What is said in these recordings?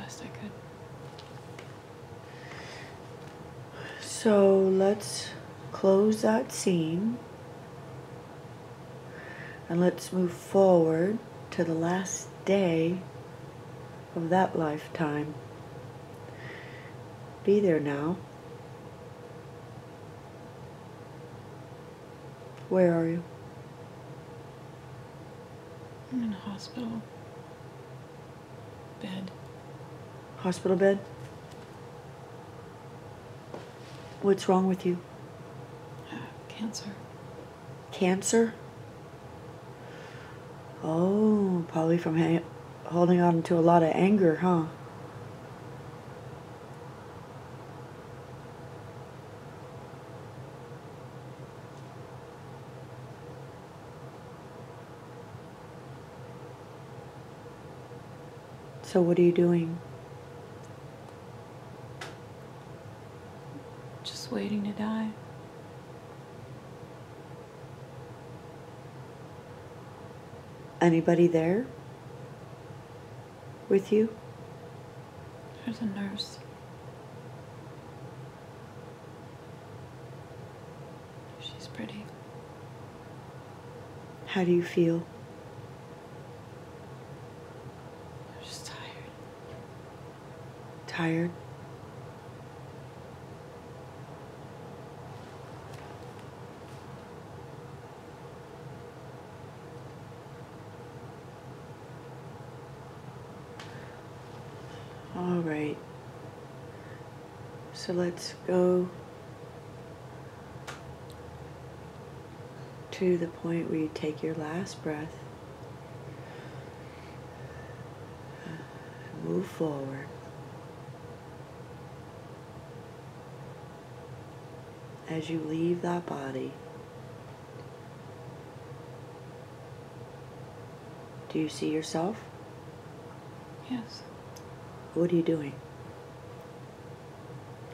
best I could. So let's close that scene and let's move forward to the last day of that lifetime. Be there now. Where are you? I'm in a hospital bed. Hospital bed? What's wrong with you? Cancer. Cancer? Oh, probably from holding on to a lot of anger, huh? So what are you doing? Just waiting to die. Anybody there with you? There's a nurse. She's pretty. How do you feel? I'm just tired. Tired? All right. So let's go to the point where you take your last breath. Move forward. As you leave that body, do you see yourself? Yes. What are you doing?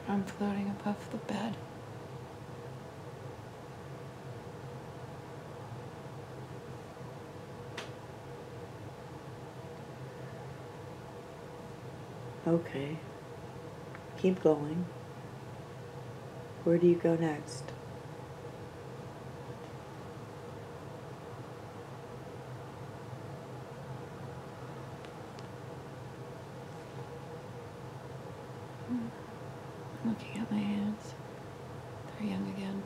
I'm floating above the bed. Okay. Keep going. Where do you go next? I'm looking at my hands. They're young again.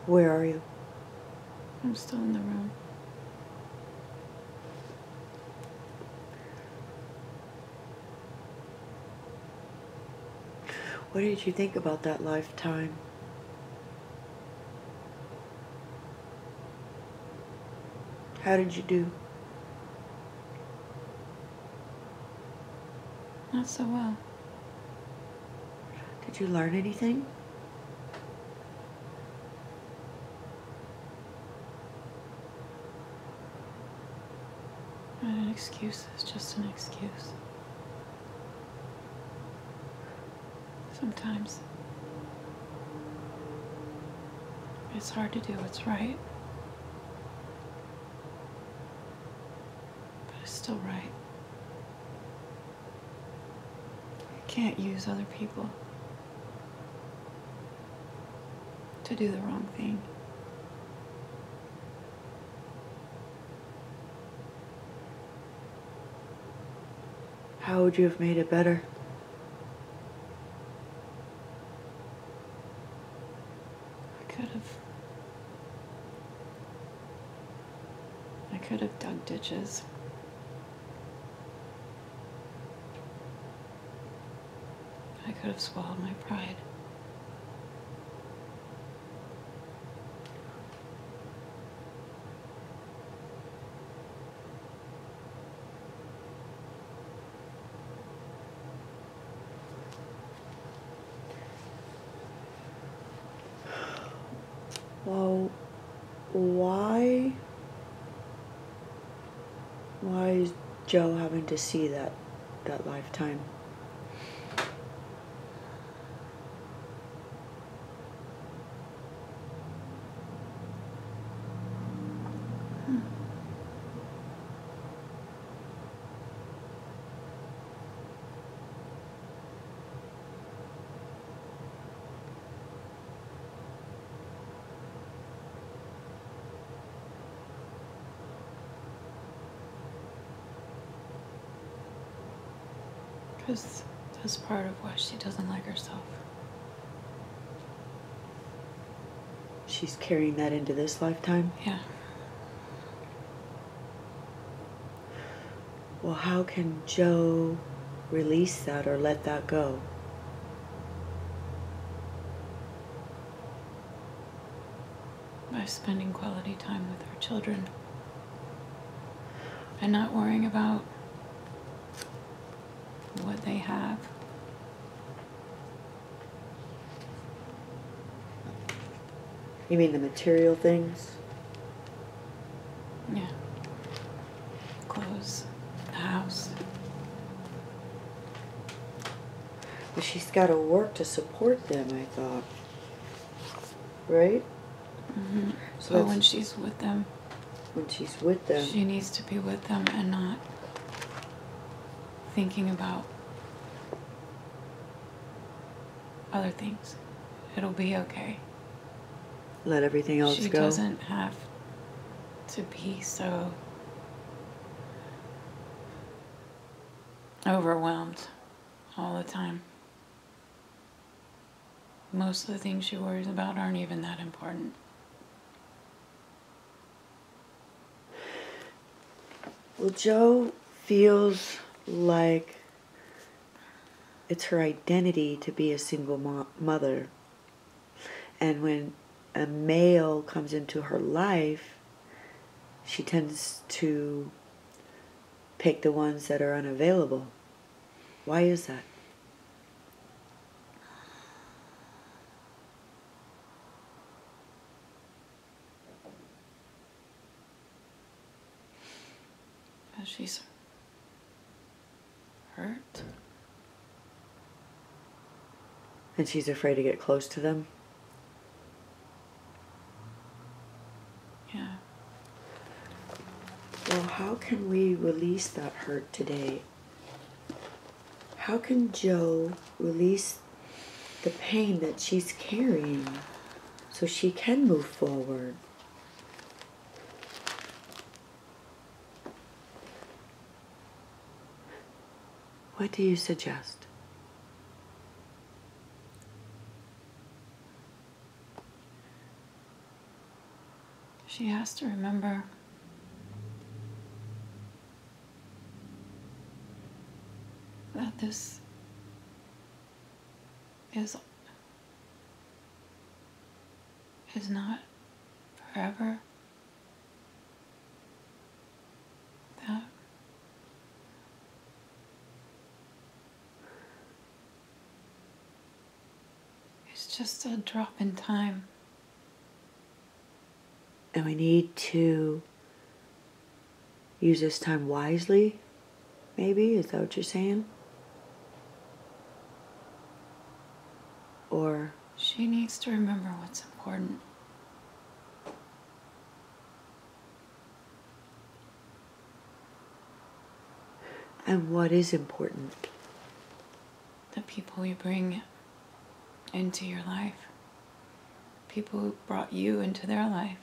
Where are you? I'm still in the room. What did you think about that lifetime? How did you do? Not so well. Did you learn anything? An excuse is just an excuse. Sometimes it's hard to do what's right, but it's still right. You can't use other people to do the wrong thing. How would you have made it better? I could have dug ditches. I could have swallowed my pride. Well, why is Joe having to see that lifetime? Because that's part of why she doesn't like herself. She's carrying that into this lifetime? Yeah. Well, how can Joe release that or let that go? By spending quality time with her children. And not worrying about what they have. You mean the material things? Yeah. Clothes, the house. But she's got to work to support them, I thought. Right? Mm-hmm. So But when she's with them, she needs to be with them and not thinking about other things. It'll be okay. Let everything else She go. doesn't have to be so overwhelmed all the time. Most of the things she worries about aren't even that important. Well, Joe feels like it's her identity to be a single mother. And when a male comes into her life, she tends to pick the ones that are unavailable. Why is that? She's hurt. And she's afraid to get close to them? Yeah. Well, how can we release that hurt today? How can Joe release the pain that she's carrying so she can move forward? What do you suggest? She has to remember that this is not forever. That it's just a drop in time. And we need to use this time wisely, maybe? Is that what you're saying? Or She needs to remember what's important. and what is important? The people you bring into your life. People who brought you into their life.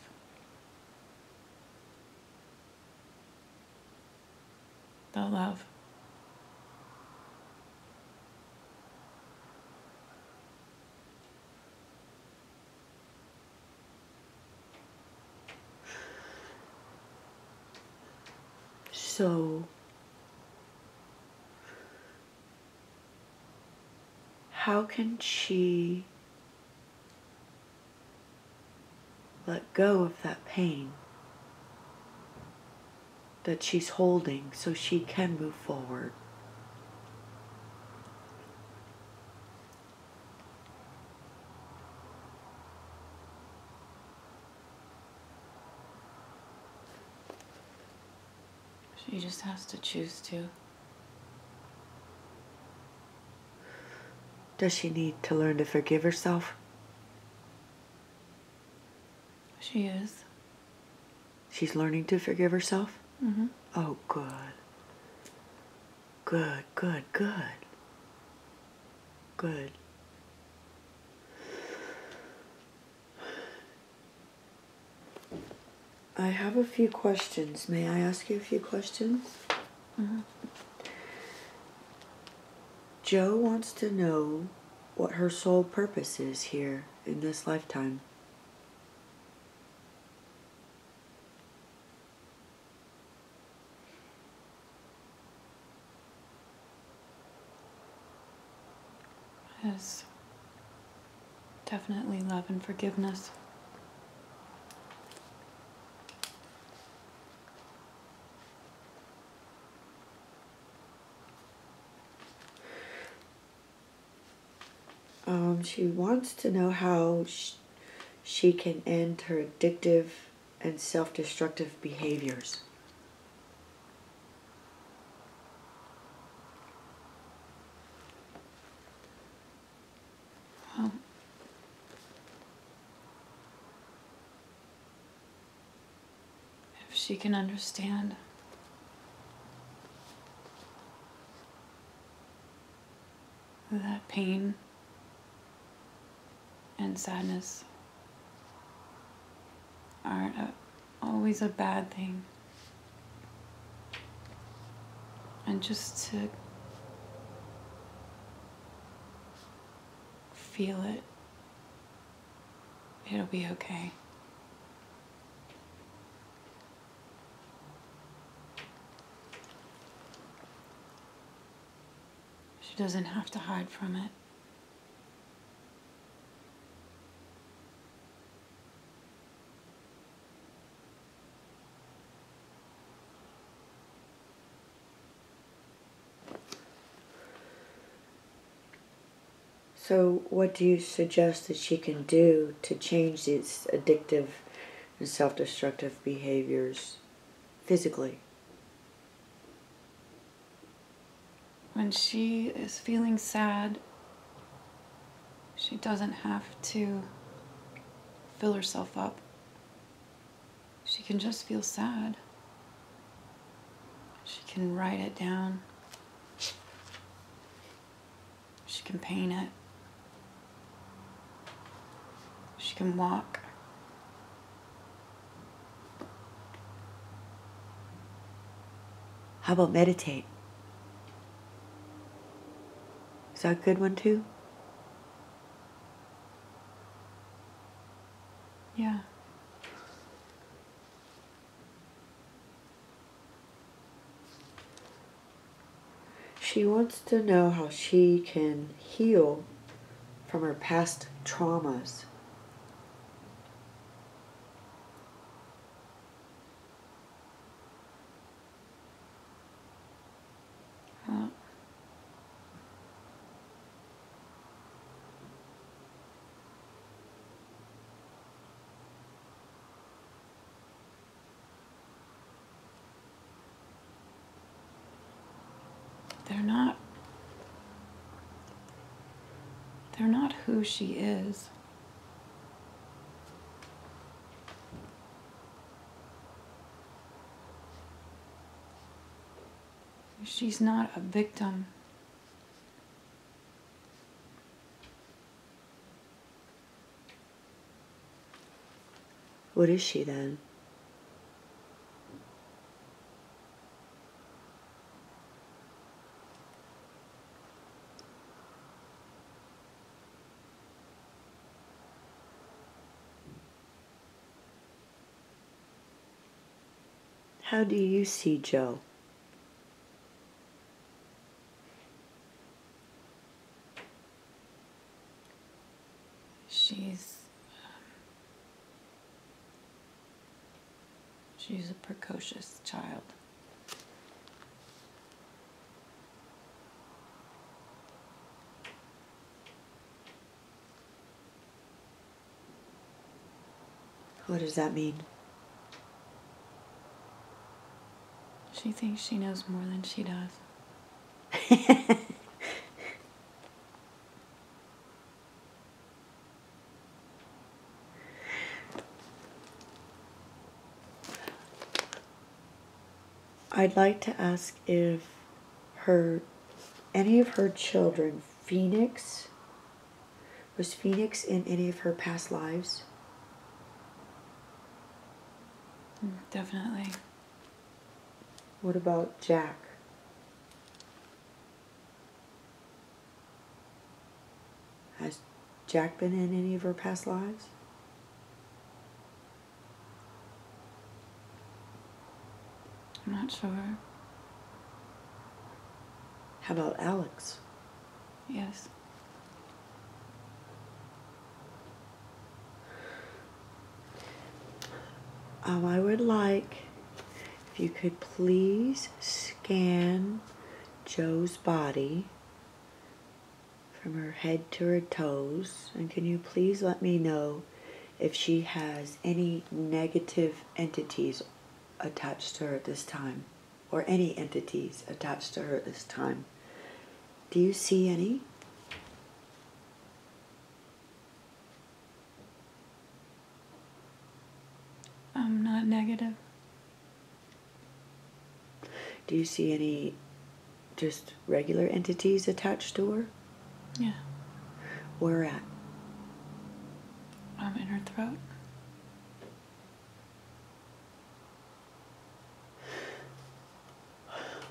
The love. So, how can she let go of that pain that she's holding so she can move forward? She just has to choose to. Does she need to learn to forgive herself? She is. She's learning to forgive herself? Mm-hmm. Oh, good. Good, good, good. Good. I have a few questions. May I ask you a few questions? Mm-hmm. Jo wants to know what her sole purpose is here in this lifetime. Is definitely love and forgiveness. She wants to know how she can end her addictive and self-destructive behaviors. Well, if she can understand that pain and sadness aren't always a bad thing, and just to feel it, it'll be okay. She doesn't have to hide from it. So what do you suggest that she can do to change these addictive and self-destructive behaviors physically? When she is feeling sad, she doesn't have to fill herself up. She can just feel sad. She can write it down. She can paint it. She can walk. How about meditate? Is that a good one too? Yeah. She wants to know how she can heal from her past traumas. Well, they're not who she is. She's not a victim. What is she then? How do you see Jo? She's a precocious child. What does that mean? She thinks she knows more than she does. I'd like to ask if any of her children, was Phoenix in any of her past lives? Definitely. What about Jack? Has Jack been in any of her past lives? I'm not sure. How about Alex? Yes. I would like if you could please scan Joe's body from her head to her toes, and can you please let me know if she has any negative entities attached to her at this time, or any entities attached to her at this time. Do you see any? I'm not negative. Do you see any just regular entities attached to her? Yeah. Where at? In her throat.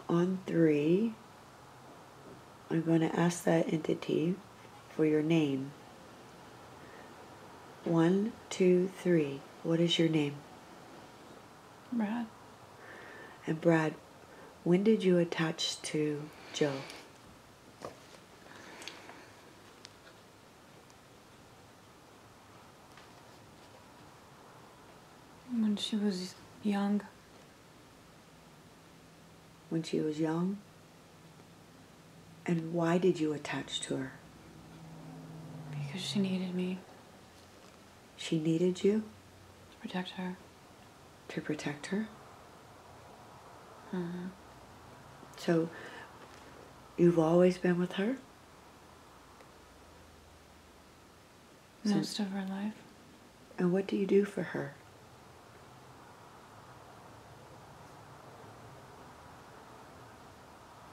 On 3, I'm going to ask that entity for your name. 1, 2, 3. What is your name? Brad. And Brad, when did you attach to Joe? When she was young. When she was young? And why did you attach to her? Because she needed me. She needed you? To protect her. To protect her? Mm-hmm. So, you've always been with her? Most of her life. And what do you do for her?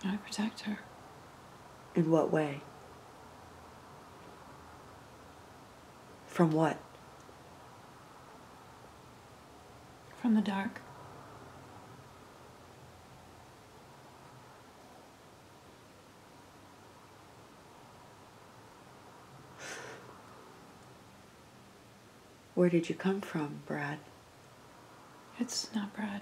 I protect her. In what way? From what? From the dark. Where did you come from, Brad? It's not Brad.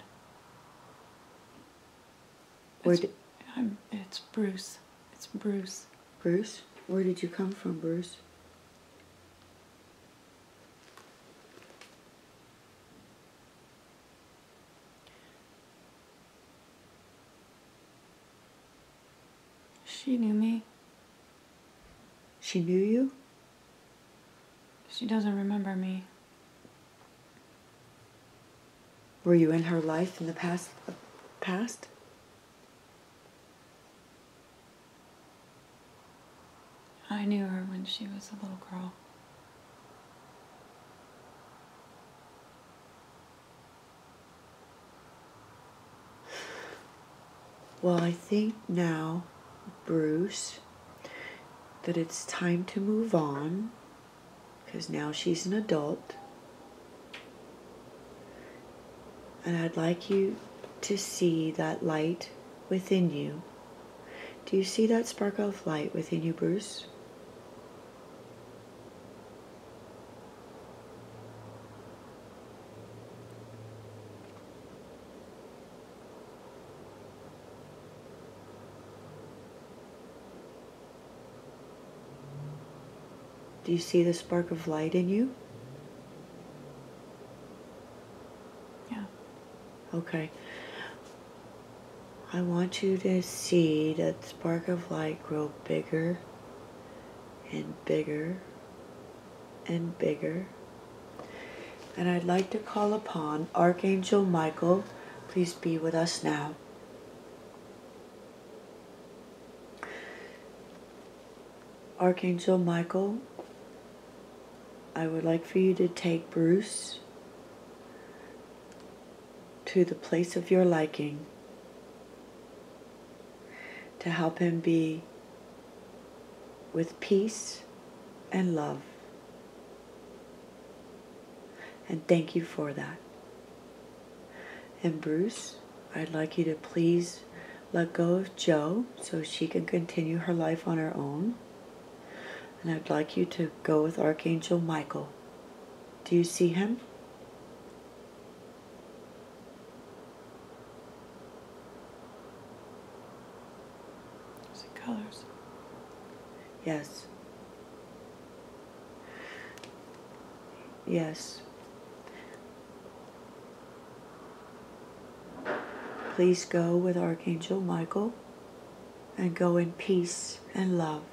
It's Bruce. It's Bruce. Bruce? Where did you come from, Bruce? She knew me. She knew you? She doesn't remember me. Were you in her life in the past? I knew her when she was a little girl. Well, I think now, Bruce, that it's time to move on, because now she's an adult. And I'd like you to see that light within you. Do you see that sparkle of light within you, Bruce? Do you see the spark of light in you? Yeah. Okay. I want you to see that spark of light grow bigger and bigger and bigger. And I'd like to call upon Archangel Michael. Please be with us now. Archangel Michael, I would like for you to take Bruce to the place of your liking to help him be with peace and love. And thank you for that. And Bruce, I'd like you to please let go of Joe so she can continue her life on her own. And I'd like you to go with Archangel Michael. Do you see him? See colors. Yes. Yes. Please go with Archangel Michael and go in peace and love.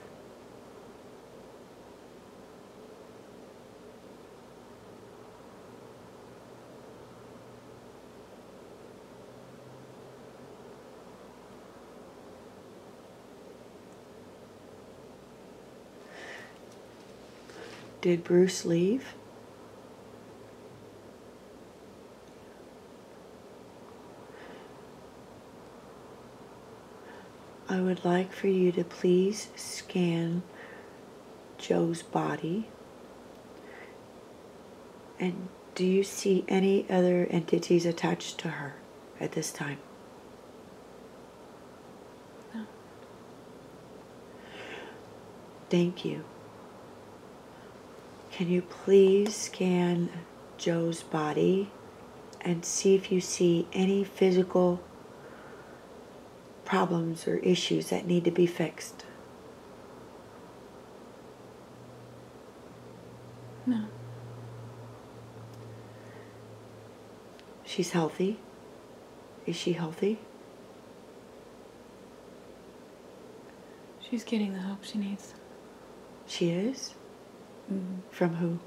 Did Bruce leave? I would like for you to please scan Joe's body. And do you see any other entities attached to her at this time? No. Thank you. Can you please scan Joe's body and see if you see any physical problems or issues that need to be fixed? No. She's healthy. Is she healthy? She's getting the help she needs. She is? Mm-hmm. From who?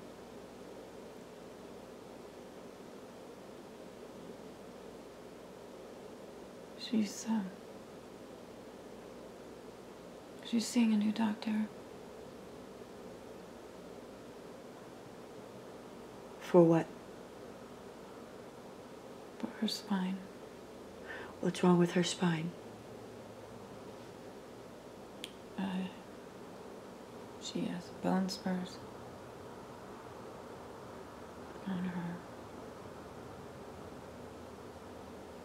She's seeing a new doctor. For what? For her spine. What's wrong with her spine? She has bone spurs on her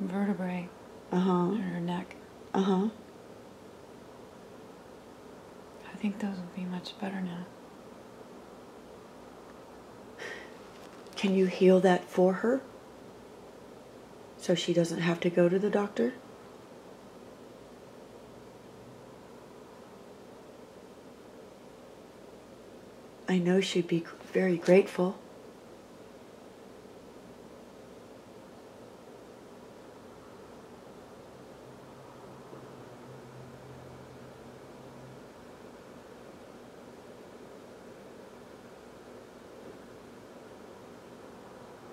vertebrae Uh-huh. and her neck. Uh-huh. I think those will be much better now. Can you heal that for her? So she doesn't have to go to the doctor? I know she'd be very grateful.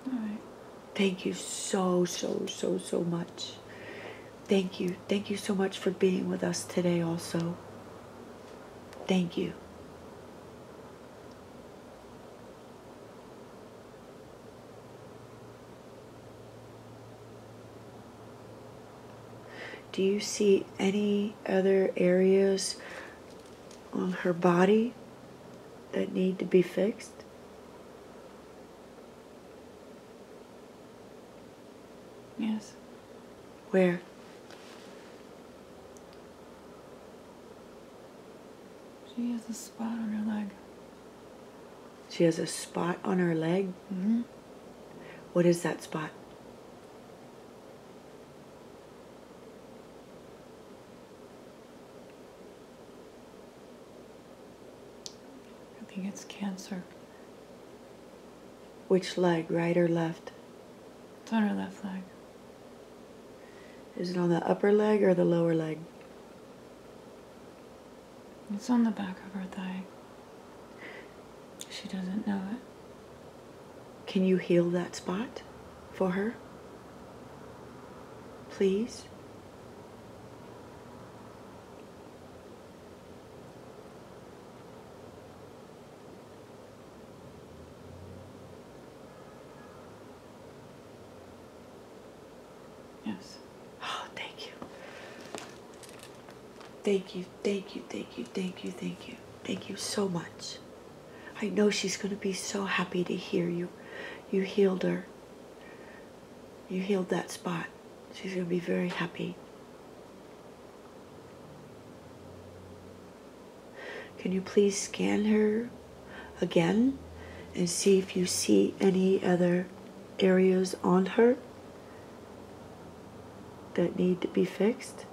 All right. Thank you so much. Thank you. Thank you so much for being with us today also. Thank you. Do you see any other areas on her body that need to be fixed? Yes. Where? She has a spot on her leg. She has a spot on her leg? Mm-hmm. What is that spot? I think it's cancer. Which leg, right or left? It's on her left leg. Is it on the upper leg or the lower leg? It's on the back of her thigh. She doesn't know it. Can you heal that spot for her? Please? Yes. Oh, thank you. Thank you, thank you, thank you, thank you, thank you. Thank you so much. I know she's going to be so happy to hear you. You healed her. You healed that spot. She's going to be very happy. Can you please scan her again and see if you see any other areas on her that need to be fixed?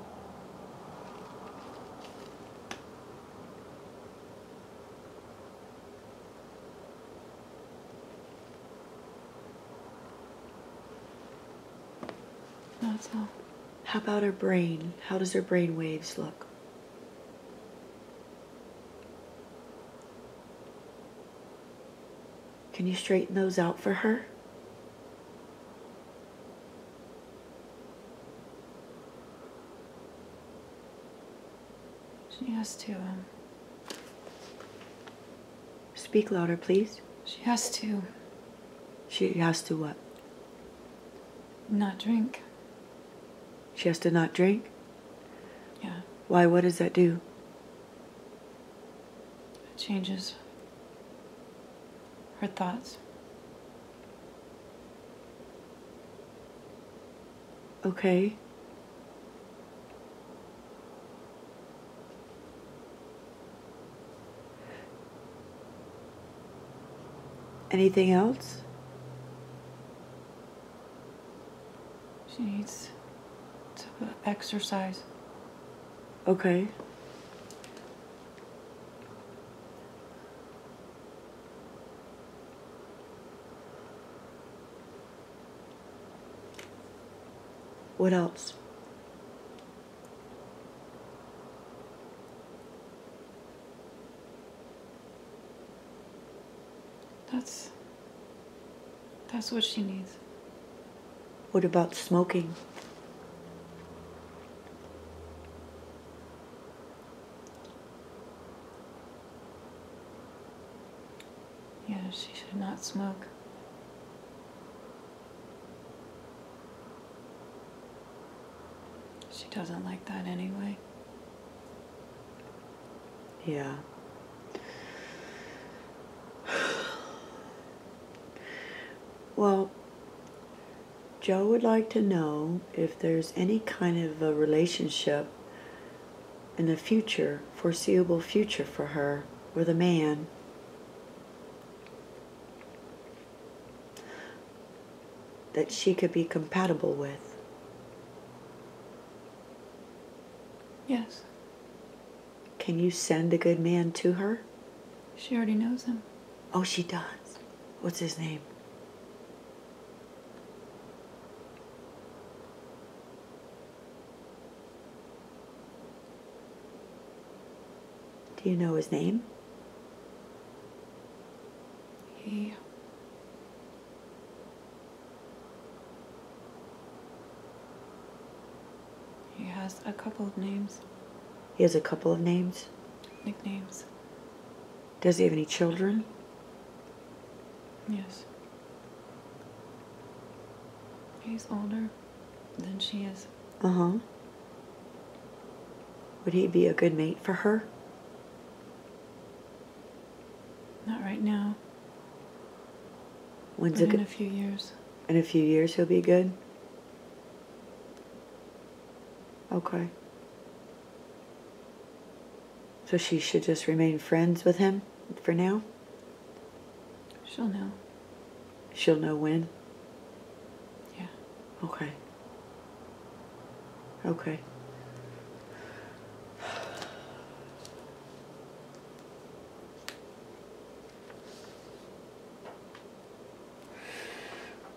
That's all. How about her brain? How does her brain waves look? Can you straighten those out for her? She has to, Speak louder, please. she has to She has to what? not drink. She has to not drink? Yeah, Why? What does that do? it changes her thoughts. Okay. Anything else? She needs to exercise. Okay. What else? That's what she needs. What about smoking? Yeah, she should not smoke. She doesn't like that anyway. Yeah. Well, Joe would like to know if there's any kind of a relationship in the future, foreseeable future for her with a man that she could be compatible with. Yes, Can you send a good man to her? she already knows him. Oh, she does. What's his name? Do you know his name? He has a couple of names, He has a couple of names. nicknames. Does he have any children? Yes. He's older than she is. Uh-huh. Would he be a good mate for her? Not right now, When's but it in a good? few years. In a few years he'll be good? Okay. So she should just remain friends with him for now? She'll know. She'll know when? Yeah. Okay. Okay.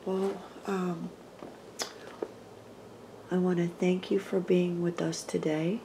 Well, I want to thank you for being with us today.